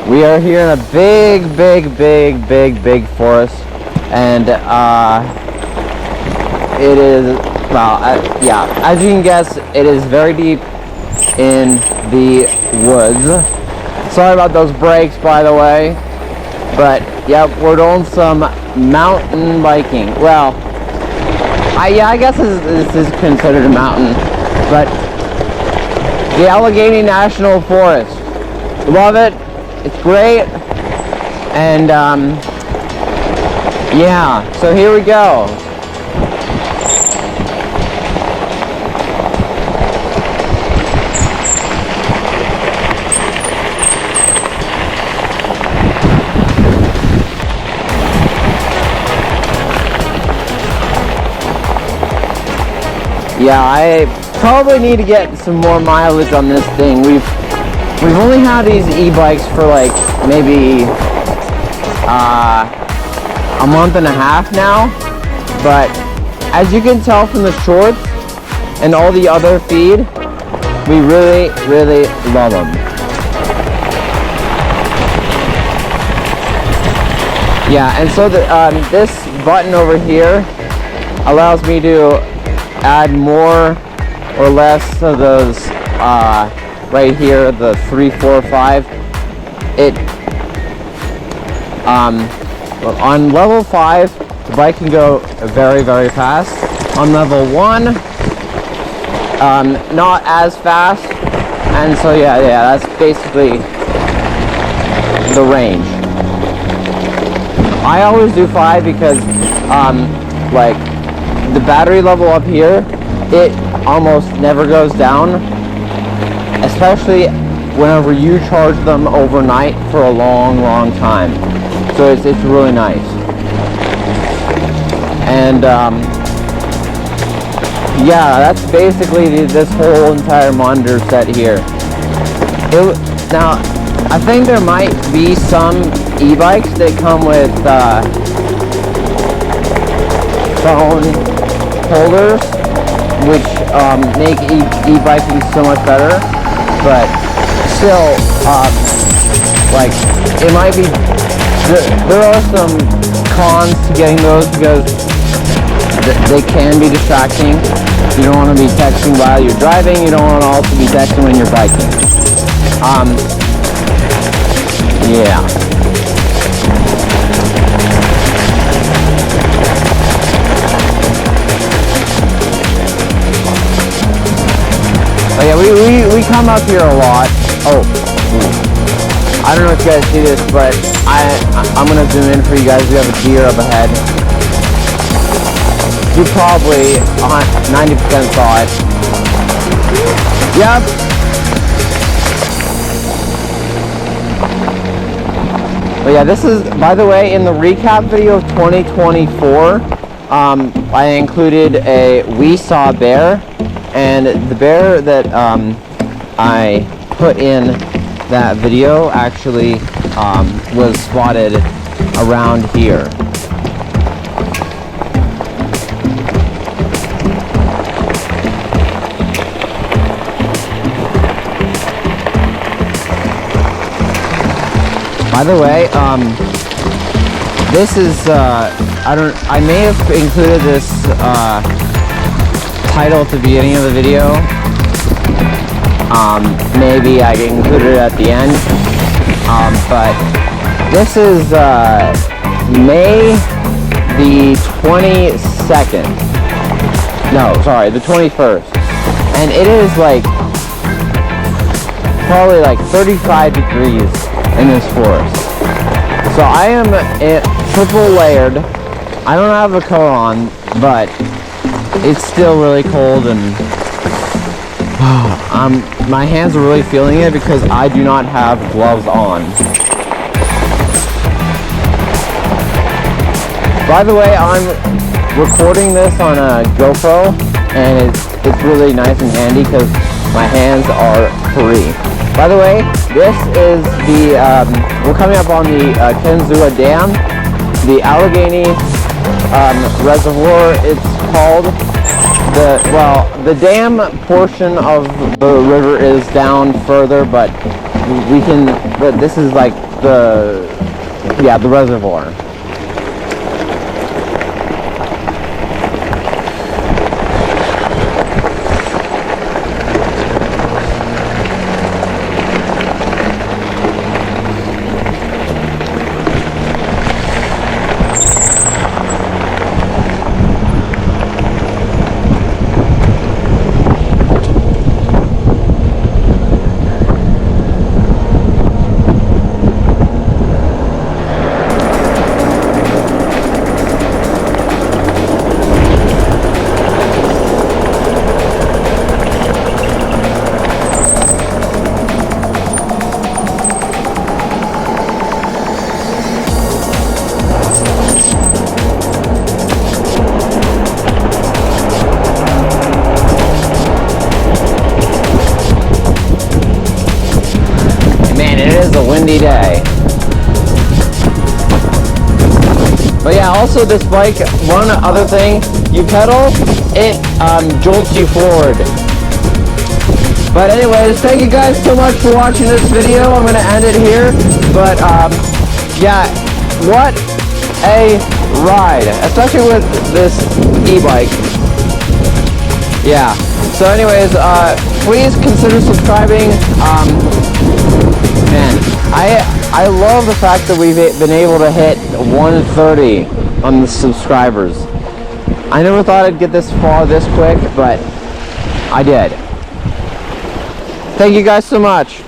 We are here in a big forest, and it is, well, yeah, as you can guess, it is very deep in the woods. Sorry about those brakes, by the way, but yeah, we're doing some mountain biking. Well, I guess this is considered a mountain, but the Allegheny National Forest. Love it. It's great. And yeah, so here we go. Yeah, I probably need to get some more mileage on this thing. We've only had these e-bikes for like maybe a month and a half now, but as you can tell from the shorts and all the other feed, we really love them. Yeah, and so this button over here allows me to add more or less of those right here, the 3, 4, 5. It on level 5, the bike can go very fast. On level 1, not as fast. And so yeah, that's basically the range. I always do 5 because like the battery level up here, it almost never goes down, especially whenever you charge them overnight for a long time. So it's really nice. And yeah, that's basically this whole entire monitor set here. Now, I think there might be some e-bikes that come with phone holders, which make e-biking so much better, but still, like, it might be, there are some cons to getting those because they can be distracting. You don't want to be texting while you're driving, you don't want to also be texting when you're biking. Yeah. Oh yeah, we come up here a lot. Oh, I don't know if you guys see this, but I'm gonna zoom in for you guys. We have a deer up ahead. You probably 90% saw it. Yep. But yeah, this is, by the way, in the recap video of 2024, I included a we saw bear. And the bear that I put in that video actually was spotted around here. By the way, this is I may have included this title at the beginning of the video. Maybe I included it at the end. But this is May the 22nd. No, sorry, the 21st. And it is like probably like 35 degrees in this forest. So I am triple layered. I don't have a coat on, but it's still really cold, and my hands are really feeling it because I do not have gloves on. By the way, I'm recording this on a GoPro, and it's really nice and handy because my hands are free. By the way, this is the, we're coming up on the Kenzua Dam, the Allegheny Reservoir, it's called. The dam portion of the river is down further, but this is like the reservoir. A windy day. But yeah, also this bike, one other thing, you pedal, it jolts you forward. But anyways, thank you guys so much for watching this video. I'm going to end it here. But yeah, what a ride, especially with this e-bike. Yeah, so anyways, please consider subscribing. Man, I love the fact that we've been able to hit 130 on the subscribers. I never thought I'd get this far this quick, but I did. Thank you guys so much.